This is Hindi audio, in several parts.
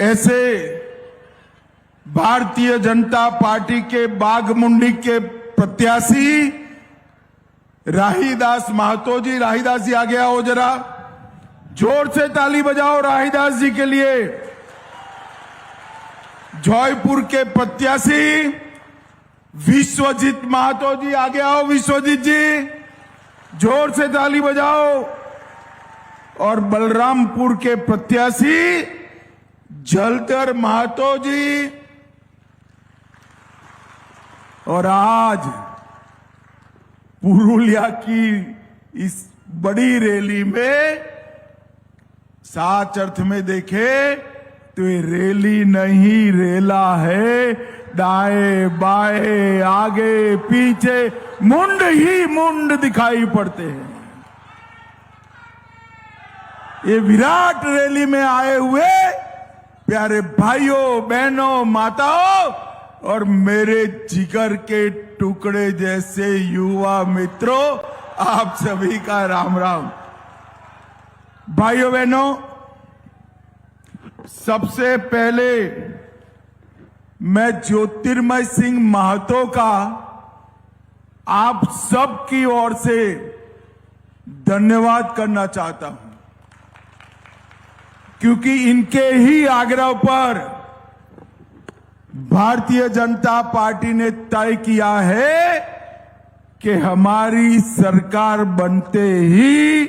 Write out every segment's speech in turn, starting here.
ऐसे भारतीय जनता पार्टी के बाघमुंडी के प्रत्याशी राहीदास महतो जी, राहीदास जी आगे आओ जरा, जोर से ताली बजाओ राहीदास जी के लिए। जौनपुर के प्रत्याशी विश्वजीत महतो जी आगे आओ, विश्वजीत जी जोर से ताली बजाओ। और बलरामपुर के प्रत्याशी जलधर महतो जी। और आज पुरुलिया की इस बड़ी रैली में साच अर्थ में देखे तो ये रैली नहीं रेला है। दाएं बाएं आगे पीछे मुंड ही मुंड दिखाई पड़ते हैं। ये विराट रैली में आए हुए प्यारे भाइयों बहनों माताओं और मेरे जिगर के टुकड़े जैसे युवा मित्रों, आप सभी का राम राम। भाइयों बहनों, सबसे पहले मैं ज्योतिर्मय सिंह महतो का आप सब की ओर से धन्यवाद करना चाहता हूं, क्योंकि इनके ही आग्रह पर भारतीय जनता पार्टी ने तय किया है कि हमारी सरकार बनते ही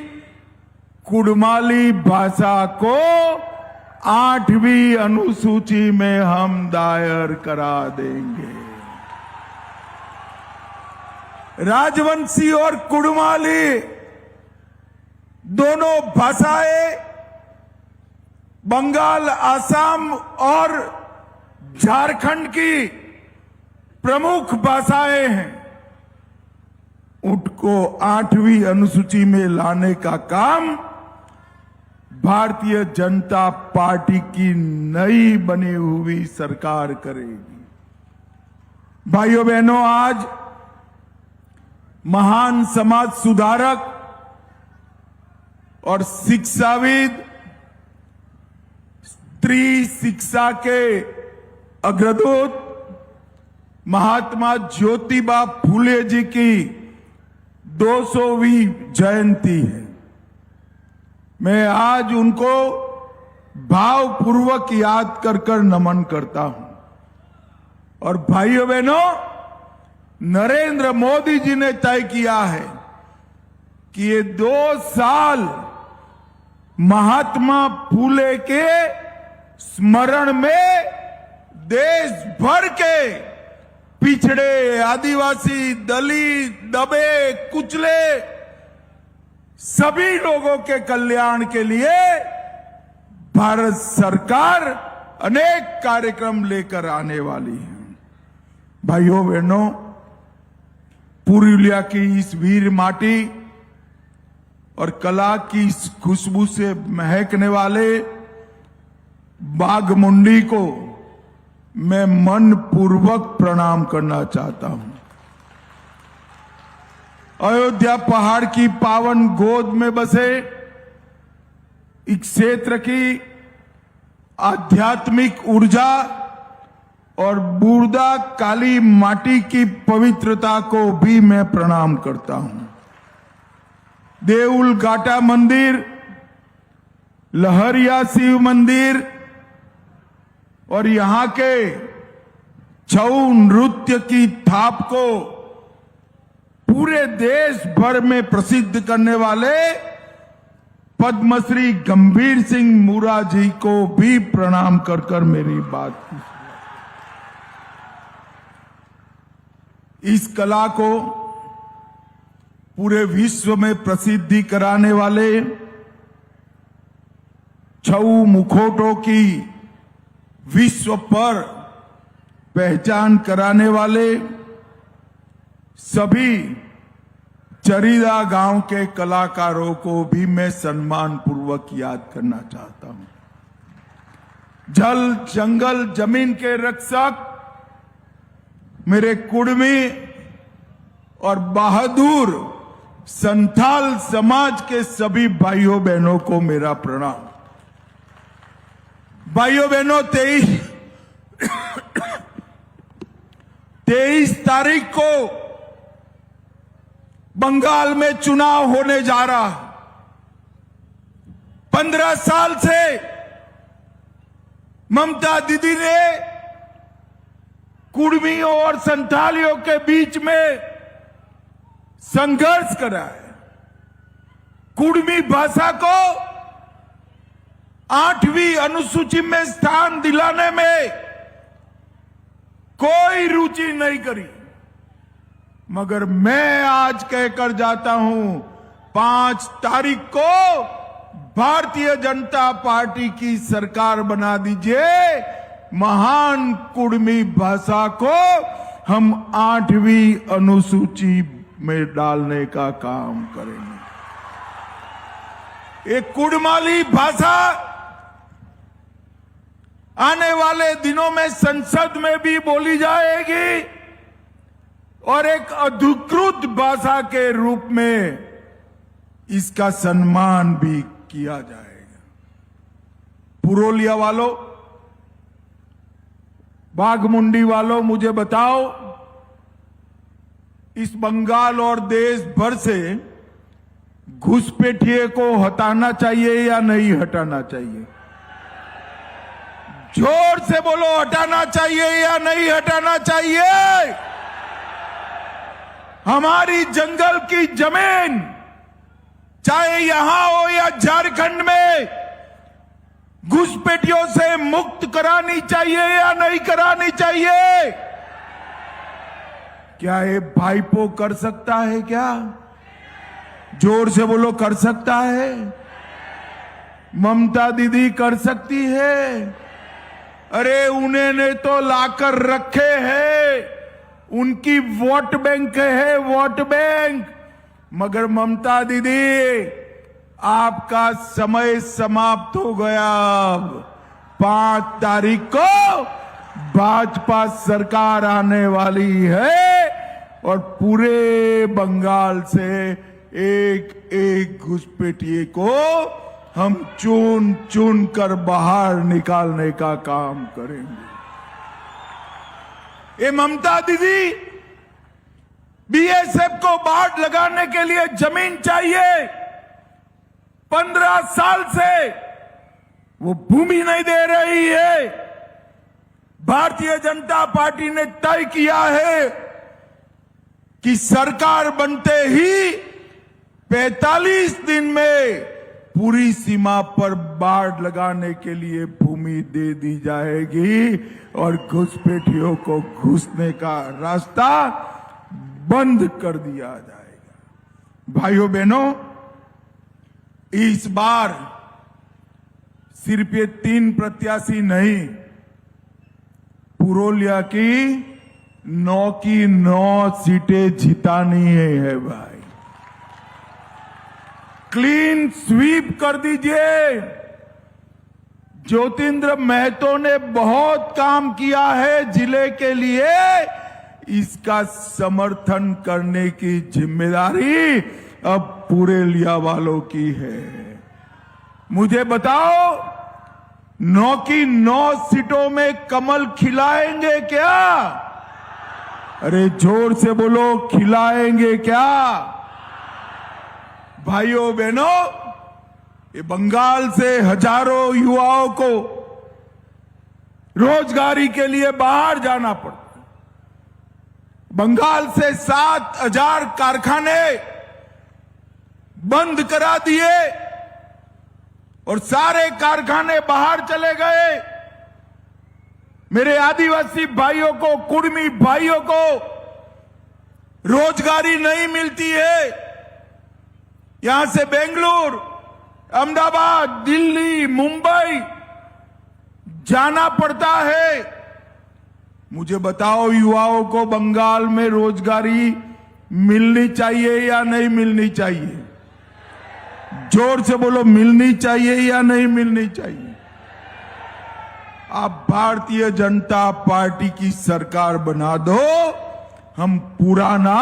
कुड़माली भाषा को 8वीं अनुसूची में हम दायर करा देंगे। राजवंशी और कुड़माली दोनों भाषाएं बंगाल, असम और झारखंड की प्रमुख भाषाएं हैं। उनको 8वीं अनुसूची में लाने का काम भारतीय जनता पार्टी की नई बनी हुई सरकार करेगी। भाइयों बहनों, आज महान समाज सुधारक और शिक्षाविद, स्त्री शिक्षा के अग्रदूत महात्मा ज्योतिबा फूले जी की 200वीं जयंती है। मैं आज उनको भावपूर्वक याद कर नमन करता हूं। और भाइयों बहनों, नरेंद्र मोदी जी ने तय किया है कि ये 2 साल महात्मा फूले के स्मरण में देश भर के पिछड़े, आदिवासी, दलित, दबे, कुचले सभी लोगों के कल्याण के लिए भारत सरकार अनेक कार्यक्रम लेकर आने वाली है। भाइयों बहनों, पुरुलिया की इस वीर माटी और कला की इस खुशबू से महकने वाले बाघमुंडी को मैं मन पूर्वक प्रणाम करना चाहता हूं। अयोध्या पहाड़ की पावन गोद में बसे इस क्षेत्र की आध्यात्मिक ऊर्जा और बूरदा काली माटी की पवित्रता को भी मैं प्रणाम करता हूं। देउल घाटा मंदिर, लहरिया शिव मंदिर और यहां के छऊ नृत्य की थाप को पूरे देश भर में प्रसिद्ध करने वाले पद्मश्री गंभीर सिंह मुरा जी को भी प्रणाम कर मेरी बात की। इस कला को पूरे विश्व में प्रसिद्धि कराने वाले, छऊ मुखौटों की विश्व पर पहचान कराने वाले सभी चरीदा गांव के कलाकारों को भी मैं सम्मान पूर्वक याद करना चाहता हूं। जल, जंगल, जमीन के रक्षक मेरे कुड़मी और बहादुर संथाल समाज के सभी भाइयों बहनों को मेरा प्रणाम। भाइयों बहनों, 23 तारीख को बंगाल में चुनाव होने जा रहा है। 15 साल से ममता दीदी ने कुर्मियों और संथालियों के बीच में संघर्ष करा है। कुर्मी भाषा को 8वीं अनुसूची में स्थान दिलाने में कोई रुचि नहीं करी, मगर मैं आज कहकर जाता हूं, 5 तारीख को भारतीय जनता पार्टी की सरकार बना दीजिए। महान कुर्मी भाषा को हम 8वीं अनुसूची में डालने का काम करेंगे। एक कुड़माली भाषा आने वाले दिनों में संसद में भी बोली जाएगी और एक अधिकृत भाषा के रूप में इसका सम्मान भी किया जाएगा। पुरोलिया वालों, बाघमुंडी वालों, मुझे बताओ, इस बंगाल और देश भर से घुसपैठिए को हटाना चाहिए या नहीं हटाना चाहिए? जोर से बोलो, हटाना चाहिए या नहीं हटाना चाहिए? हमारी जंगल की जमीन, चाहे यहां हो या झारखंड में, घुसपैठियों से मुक्त करानी चाहिए या नहीं करानी चाहिए? क्या ये भाईपो कर सकता है? क्या जोर से बोलो, कर सकता है? ममता दीदी कर सकती है? अरे उन्हें ने तो लाकर रखे हैं, उनकी वोट बैंक है, वोट बैंक। मगर ममता दीदी, आपका समय समाप्त हो गया। 5 तारीख को भाजपा सरकार आने वाली है और पूरे बंगाल से एक एक घुसपैठिए को हम चुन चुन कर बाहर निकालने का काम करेंगे। ये ममता दीदी, बीएसएफ को बाढ़ लगाने के लिए जमीन चाहिए। 15 साल से वो भूमि नहीं दे रही है। भारतीय जनता पार्टी ने तय किया है कि सरकार बनते ही 45 दिन में पूरी सीमा पर बाढ़ लगाने के लिए भूमि दे दी जाएगी और घुसपैठियों को घुसने का रास्ता बंद कर दिया जाएगा। भाइयों बहनों, इस बार सिर्फ ये 3 प्रत्याशी नहीं, पुरोलिया की 9 की 9 सीटें जितानी है भाई। क्लीन स्वीप कर दीजिए। ज्योतिन्द्र महतो ने बहुत काम किया है जिले के लिए, इसका समर्थन करने की जिम्मेदारी अब पुरोलिया वालों की है। मुझे बताओ, 9 की 9 सीटों में कमल खिलाएंगे क्या? अरे जोर से बोलो, खिलाएंगे क्या? भाइयों बहनों, ये बंगाल से हजारों युवाओं को रोजगारी के लिए बाहर जाना पड़ता है। बंगाल से 7,000 कारखाने बंद करा दिए और सारे कारखाने बाहर चले गए। मेरे आदिवासी भाइयों को, कुर्मी भाइयों को रोजगारी नहीं मिलती है। यहां से बेंगलुरु, अहमदाबाद, दिल्ली, मुंबई जाना पड़ता है। मुझे बताओ, युवाओं को बंगाल में रोजगारी मिलनी चाहिए या नहीं मिलनी चाहिए? जोर से बोलो, मिलनी चाहिए या नहीं मिलनी चाहिए? आप भारतीय जनता पार्टी की सरकार बना दो, हम पुराना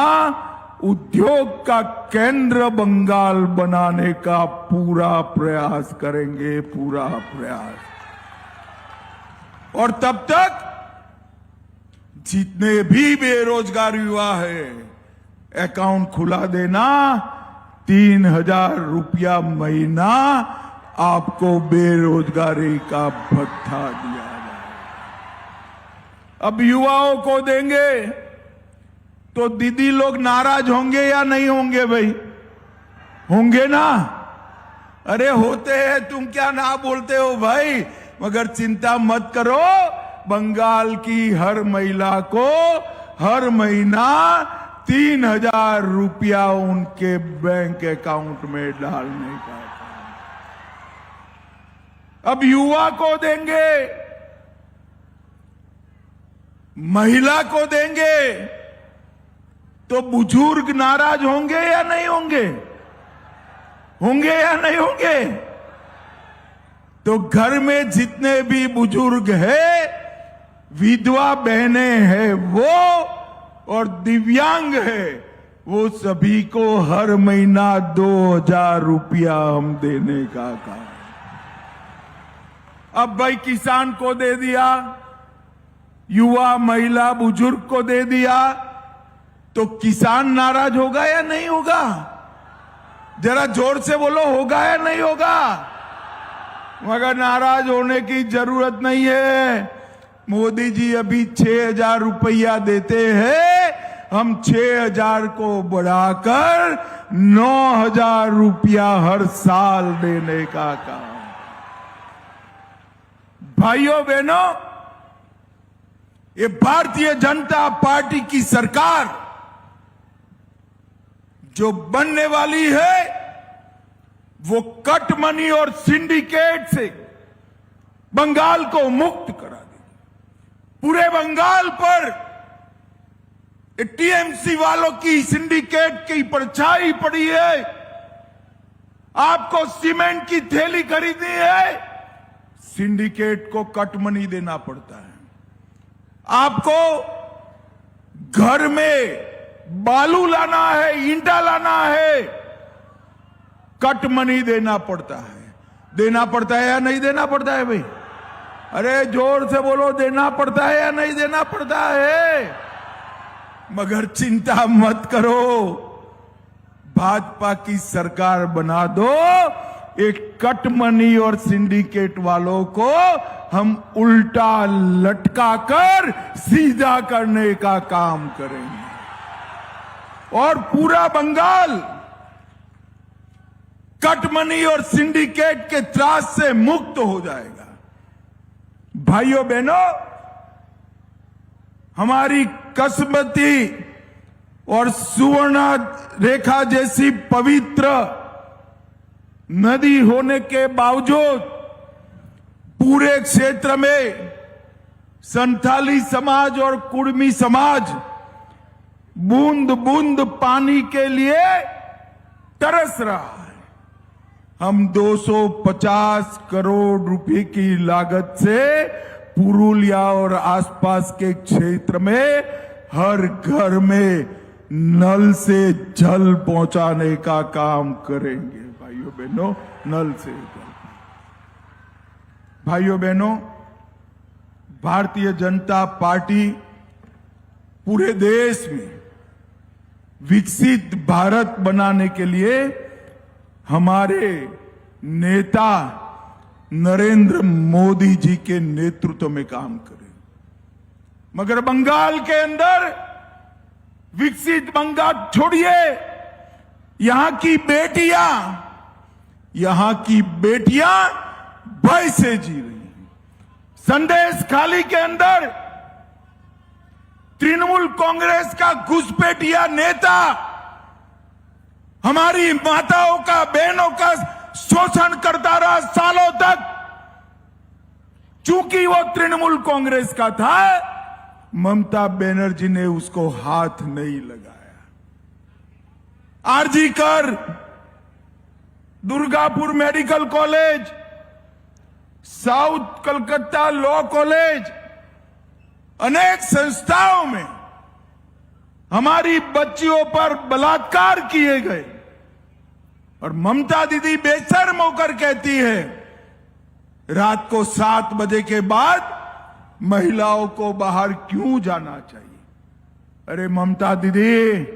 उद्योग का केंद्र बंगाल बनाने का पूरा प्रयास करेंगे, पूरा प्रयास। और तब तक जितने भी बेरोजगार युवा है, अकाउंट खुला देना, 3,000 रुपया महीना आपको बेरोजगारी का भत्ता दिया जाए। अब युवाओं को देंगे तो दीदी लोग नाराज होंगे या नहीं होंगे भाई? होंगे ना? अरे होते हैं, तुम क्या ना बोलते हो भाई? मगर चिंता मत करो, बंगाल की हर महिला को हर महीना 3,000 रुपया उनके बैंक अकाउंट में डालने का काम। अब युवा को देंगे, महिला को देंगे, तो बुजुर्ग नाराज होंगे या नहीं होंगे? होंगे या नहीं होंगे? तो घर में जितने भी बुजुर्ग हैं, विधवा बहनें हैं वो, और दिव्यांग है वो, सभी को हर महीना 2,000 रुपया हम देने का काम। अब भाई किसान को दे दिया, युवा महिला बुजुर्ग को दे दिया, तो किसान नाराज होगा या नहीं होगा? जरा जोर से बोलो, होगा या नहीं होगा? मगर नाराज होने की जरूरत नहीं है। मोदी जी अभी 6,000 रुपया देते हैं, हम 6,000 को बढ़ाकर 9,000 रुपया हर साल देने का काम। भाइयों बहनों, ये भारतीय जनता पार्टी की सरकार जो बनने वाली है, वो कट मनी और सिंडिकेट से बंगाल को मुक्त करा देगी। पूरे बंगाल पर टीएमसी वालों की सिंडिकेट की परछाई पड़ी है। आपको सीमेंट की थैली खरीदनी है, सिंडिकेट को कट मनी देना पड़ता है। आपको घर में बालू लाना है, ईंटा लाना है, कट मनी देना पड़ता है। देना पड़ता है या नहीं देना पड़ता है भाई? अरे जोर से बोलो, देना पड़ता है या नहीं देना पड़ता है? मगर चिंता मत करो, भाजपा की सरकार बना दो, एक कट मनी और सिंडिकेट वालों को हम उल्टा लटकाकर सीधा करने का काम करेंगे, और पूरा बंगाल कट मनी और सिंडिकेट के त्रास से मुक्त हो जाएगा। भाइयों बहनों, हमारी कसमती और सुवर्ण रेखा जैसी पवित्र नदी होने के बावजूद पूरे क्षेत्र में संथाली समाज और कुर्मी समाज बूंद बूंद पानी के लिए तरस रहा है। हम 250 करोड़ रुपए की लागत से पुरुलिया और आसपास के क्षेत्र में हर घर में नल से जल पहुंचाने का काम करेंगे। भाइयों बहनों, नल से जल। भाइयों बहनों, भारतीय जनता पार्टी पूरे देश में विकसित भारत बनाने के लिए हमारे नेता नरेंद्र मोदी जी के नेतृत्व में काम करें। मगर बंगाल के अंदर विकसित बंगाल छोड़िए, यहां की बेटियां भय से जी रही हैं। संदेश खाली के अंदर तृणमूल कांग्रेस का घुसपैठिया नेता हमारी माताओं का, बहनों का शोषण करता रहा सालों तक। चूंकि वो तृणमूल कांग्रेस का था, ममता बनर्जी ने उसको हाथ नहीं लगाया। आरजी कर, Durgapur medical college, south Calcutta law college, अनेक संस्थाओं में हमारी बच्चियों पर बलात्कार किए गए, और ममता दीदी बेशर्म होकर कहती है रात को 7 बजे के बाद महिलाओं को बाहर क्यों जाना चाहिए? अरे ममता दीदी,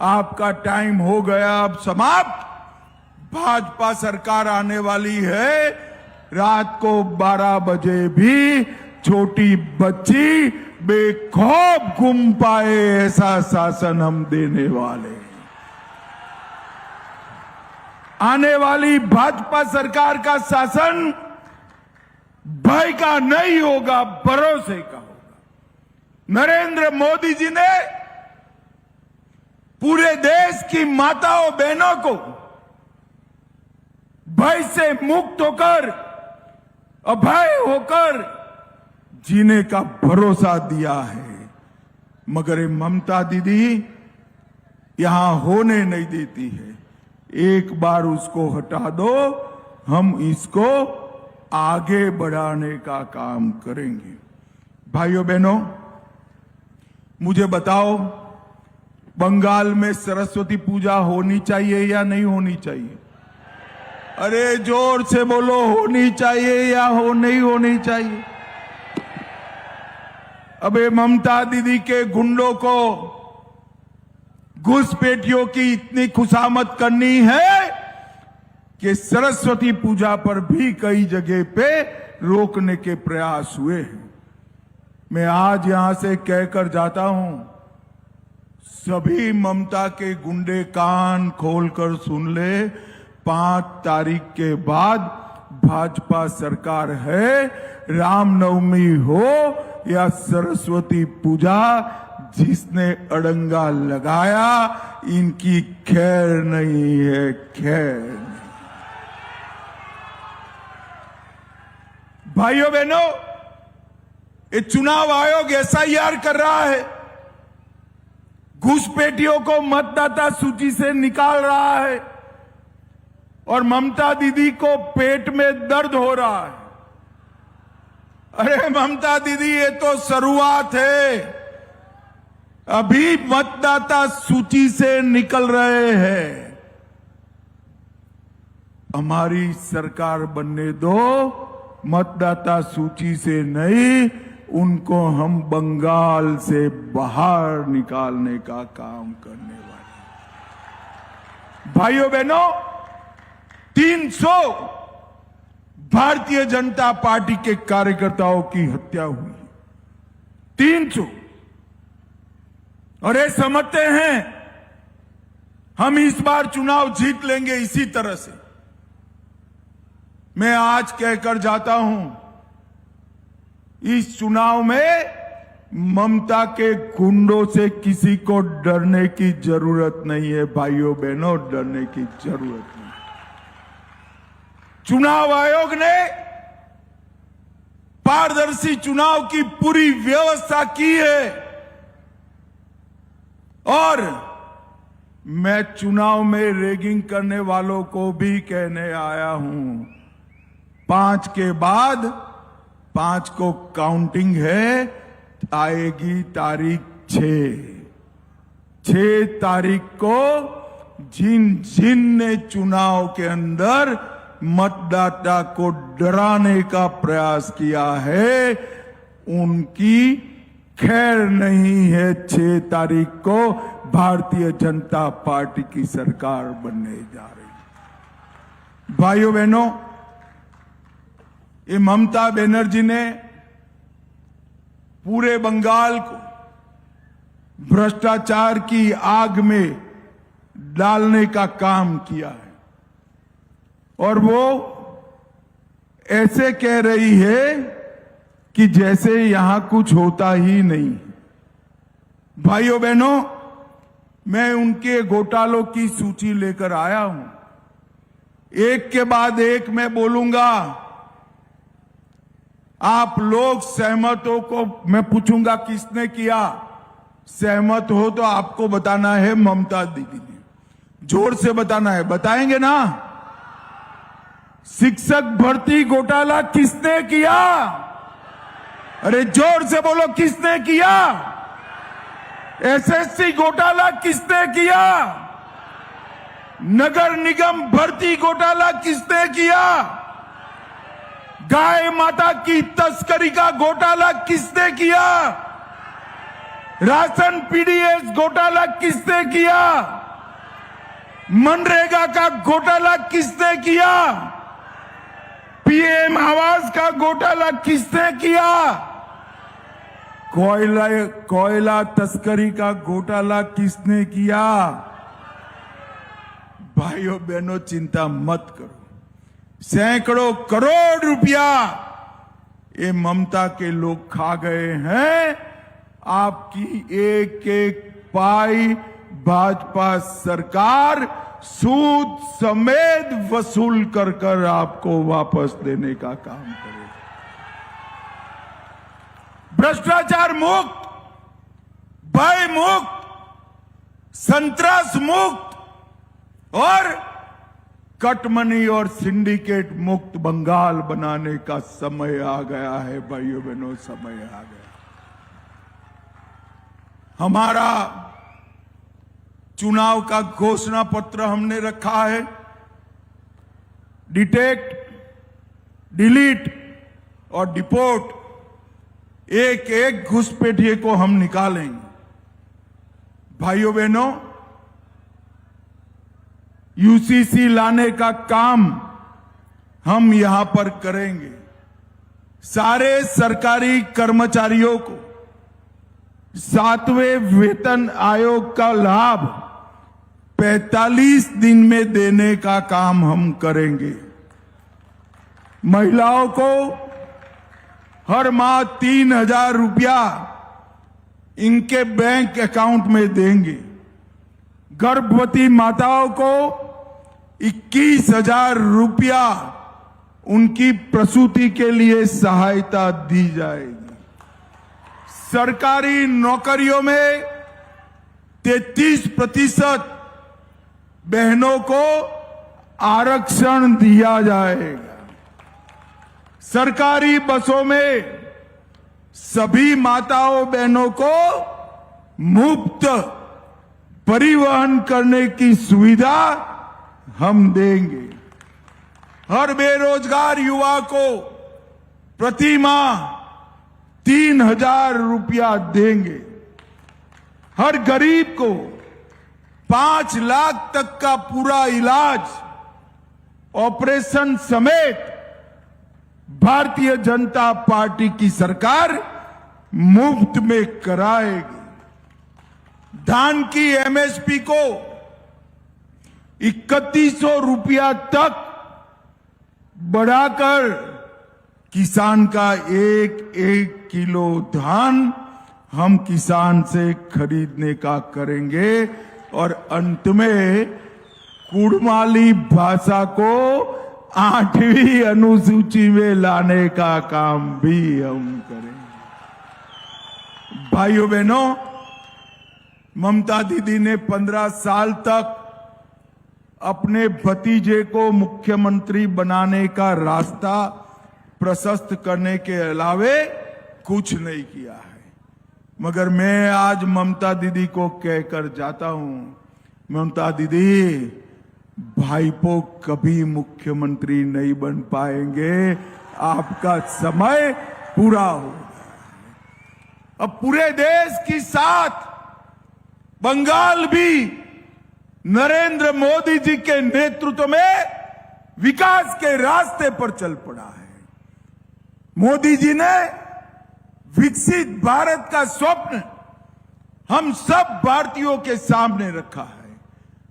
आपका टाइम हो गया अब समाप्त। भाजपा सरकार आने वाली है। रात को 12 बजे भी छोटी बच्ची बेखौफ घूम पाए ऐसा शासन हम देने वाले हैं। आने वाली भाजपा सरकार का शासन भय का नहीं होगा, भरोसे का होगा। नरेंद्र मोदी जी ने पूरे देश की माताओं बहनों को भय से मुक्त होकर, अभय होकर जीने का भरोसा दिया है। मगर ये ममता दीदी यहां होने नहीं देती है। एक बार उसको हटा दो, हम इसको आगे बढ़ाने का काम करेंगे। भाइयों बहनों, मुझे बताओ, बंगाल में सरस्वती पूजा होनी चाहिए या नहीं होनी चाहिए? अरे जोर से बोलो, होनी चाहिए या नहीं होनी चाहिए? अबे ममता दीदी के गुंडों को घुसपैठियों की इतनी खुशामद करनी है कि सरस्वती पूजा पर भी कई जगह पे रोकने के प्रयास हुए हैं। मैं आज यहां से कहकर जाता हूं, सभी ममता के गुंडे कान खोलकर सुन ले, 5 तारीख के बाद भाजपा सरकार है। रामनवमी हो या सरस्वती पूजा, जिसने अड़ंगा लगाया इनकी खैर नहीं है, खैर नहीं। भाइयों बहनों, ये चुनाव आयोग एसआईआर कर रहा है, घुसपैठियों को मतदाता सूची से निकाल रहा है और ममता दीदी को पेट में दर्द हो रहा है। अरे ममता दीदी, ये तो शुरुआत है, अभी मतदाता सूची से निकल रहे हैं। हमारी सरकार बनने दो, मतदाता सूची से नहीं, उनको हम बंगाल से बाहर निकालने का काम करने वाले। भाइयों बहनों, 300 भारतीय जनता पार्टी के कार्यकर्ताओं की हत्या हुई, 300। और ये समझते हैं हम इस बार चुनाव जीत लेंगे इसी तरह से। मैं आज कहकर जाता हूं, इस चुनाव में ममता के गुंडों से किसी को डरने की जरूरत नहीं है। भाइयों बहनों, डरने की जरूरत नहीं। चुनाव आयोग ने पारदर्शी चुनाव की पूरी व्यवस्था की है और मैं चुनाव में रैगिंग करने वालों को भी कहने आया हूं, 5 के बाद 5 को काउंटिंग है, आएगी तारीख 6 तारीख को जिन ने चुनाव के अंदर मतदाता को डराने का प्रयास किया है, उनकी खैर नहीं है। 6 तारीख को भारतीय जनता पार्टी की सरकार बनने जा रही। भाइयों बहनों, ये ममता बनर्जी ने पूरे बंगाल को भ्रष्टाचार की आग में डालने का काम किया है और वो ऐसे कह रही है कि जैसे यहां कुछ होता ही नहीं। भाइयों बहनों, मैं उनके घोटालों की सूची लेकर आया हूं, एक के बाद एक मैं बोलूंगा। आप लोग सहमत हो को मैं पूछूंगा किसने किया, सहमत हो तो आपको बताना है ममता दीदी ने, जोर से बताना है। बताएंगे ना? शिक्षक भर्ती घोटाला किसने किया? अरे जोर से बोलो, किसने किया? एसएससी घोटाला किसने किया? नगर निगम भर्ती घोटाला किसने किया? गाय माता की तस्करी का घोटाला किसने किया? राशन पीडीएस घोटाला किसने किया? मनरेगा का घोटाला किसने किया? पीएम आवास का घोटाला किसने किया? कोयला तस्करी का घोटाला किसने किया? भाइयों बहनों, चिंता मत करो। सैकड़ों करोड़ रुपया ये ममता के लोग खा गए हैं। आपकी एक एक पाई भाजपा सरकार सूद समेत वसूल कर कर आपको वापस देने का काम करेगी। भ्रष्टाचार मुक्त, भय मुक्त, संतरास मुक्त और कटमनी और सिंडिकेट मुक्त बंगाल बनाने का समय आ गया है। भाइयों बहनों, समय आ गया। हमारा चुनाव का घोषणा पत्र हमने रखा है। डिटेक्ट, डिलीट और डिपोर्ट, एक एक घुसपैठिए को हम निकालेंगे। भाइयों बहनों, यूसीसी लाने का काम हम यहां पर करेंगे। सारे सरकारी कर्मचारियों को 7वें वेतन आयोग का लाभ 45 दिन में देने का काम हम करेंगे। महिलाओं को हर माह 3,000 रुपया इनके बैंक अकाउंट में देंगे। गर्भवती माताओं को 21,000 रुपया उनकी प्रसूति के लिए सहायता दी जाएगी। सरकारी नौकरियों में 33% बहनों को आरक्षण दिया जाएगा। सरकारी बसों में सभी माताओं बहनों को मुफ्त परिवहन करने की सुविधा हम देंगे। हर बेरोजगार युवा को प्रति माह 3,000 रुपया देंगे। हर गरीब को 5 लाख तक का पूरा इलाज ऑपरेशन समेत भारतीय जनता पार्टी की सरकार मुफ्त में कराएगी। धान की एमएसपी को 3100 रुपया तक बढ़ाकर किसान का एक एक किलो धान हम किसान से खरीदने का करेंगे। और अंत में कुड़माली भाषा को 8वीं अनुसूची में लाने का काम भी हम करेंगे। भाइयों बहनों, ममता दीदी ने 15 साल तक अपने भतीजे को मुख्यमंत्री बनाने का रास्ता प्रशस्त करने के अलावे कुछ नहीं किया है। मगर मैं आज ममता दीदी को कहकर जाता हूं, ममता दीदी, भाईपो कभी मुख्यमंत्री नहीं बन पाएंगे। आपका समय पूरा हो गया। अब पूरे देश के साथ बंगाल भी नरेंद्र मोदी जी के नेतृत्व में विकास के रास्ते पर चल पड़ा है। मोदी जी ने विकसित भारत का स्वप्न हम सब भारतीयों के सामने रखा है।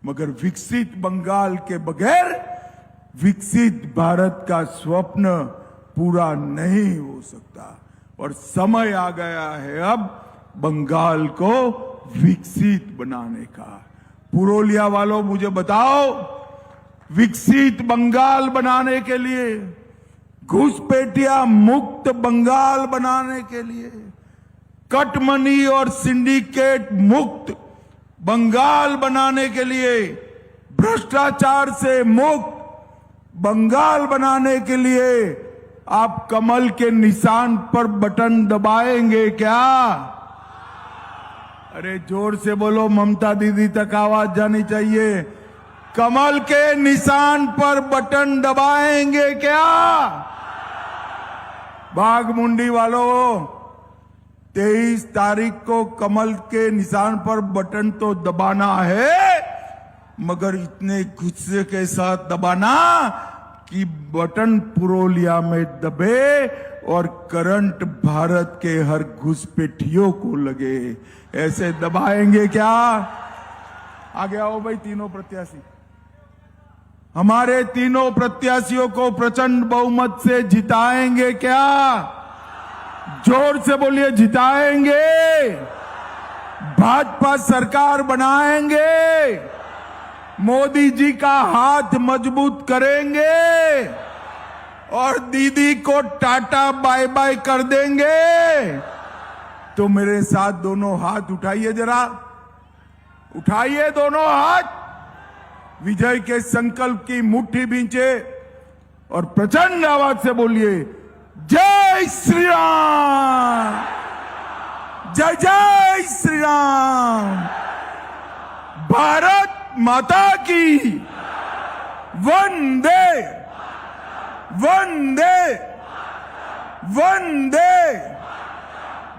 मगर विकसित बंगाल के बगैर विकसित भारत का स्वप्न पूरा नहीं हो सकता। और समय आ गया है अब बंगाल को विकसित बनाने का। पुरुलिया वालों, मुझे बताओ, विकसित बंगाल बनाने के लिए, घुसपैठिया मुक्त बंगाल बनाने के लिए, कटमनी और सिंडिकेट मुक्त बंगाल बनाने के लिए, भ्रष्टाचार से मुक्त बंगाल बनाने के लिए आप कमल के निशान पर बटन दबाएंगे क्या? अरे जोर से बोलो, ममता दीदी तक आवाज जानी चाहिए। कमल के निशान पर बटन दबाएंगे क्या? बाघमुंडी वालों, 23 तारीख को कमल के निशान पर बटन तो दबाना है, मगर इतने गुस्से के साथ दबाना कि बटन पुरोलिया में दबे और करंट भारत के हर घुसपैठियों को लगे। ऐसे दबाएंगे क्या? आगे आओ भाई, तीनों प्रत्याशी। हमारे तीनों प्रत्याशियों को प्रचंड बहुमत से जिताएंगे क्या? जोर से बोलिए, जिताएंगे। भाजपा सरकार बनाएंगे। मोदी जी का हाथ मजबूत करेंगे और दीदी को टाटा बाय बाय कर देंगे। तो मेरे साथ दोनों हाथ उठाइए, जरा उठाइए दोनों हाथ, विजय के संकल्प की मुट्ठी भींचे और प्रचंड आवाज से बोलिए, जय श्री राम, जय जय श्री राम, भारत माता की, वंदे वंदे वंदे।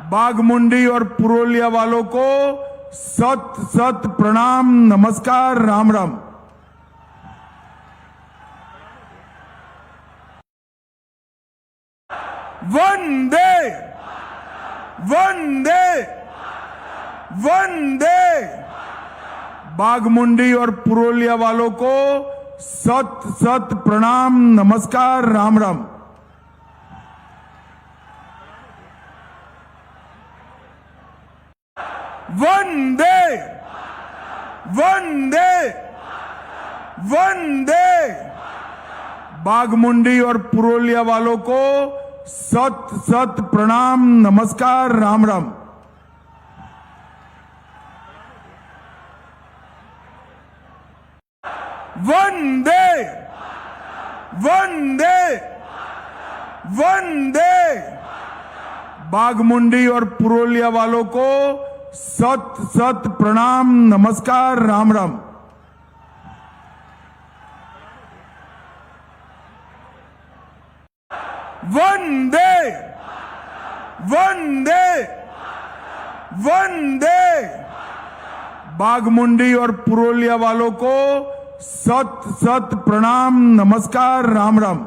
बाघमुंडी और पुरोलिया वालों को सत सत प्रणाम, नमस्कार, राम राम। वंदे वंदे वंदे। बाघमुंडी और पुरोलिया वालों को सत सत प्रणाम, नमस्कार, राम राम। वंदे वंदे वंदे। बाघमुंडी और पुरोलिया वालों को सत सत प्रणाम, नमस्कार, राम राम। वंदे वंदे वंदे। बाघमुंडी और पुरोलिया वालों को सत सत प्रणाम, नमस्कार, राम राम। वंदे वंदे वंदे। बाघमुंडी और पुरोलिया वालों को सत सत प्रणाम, नमस्कार, राम राम।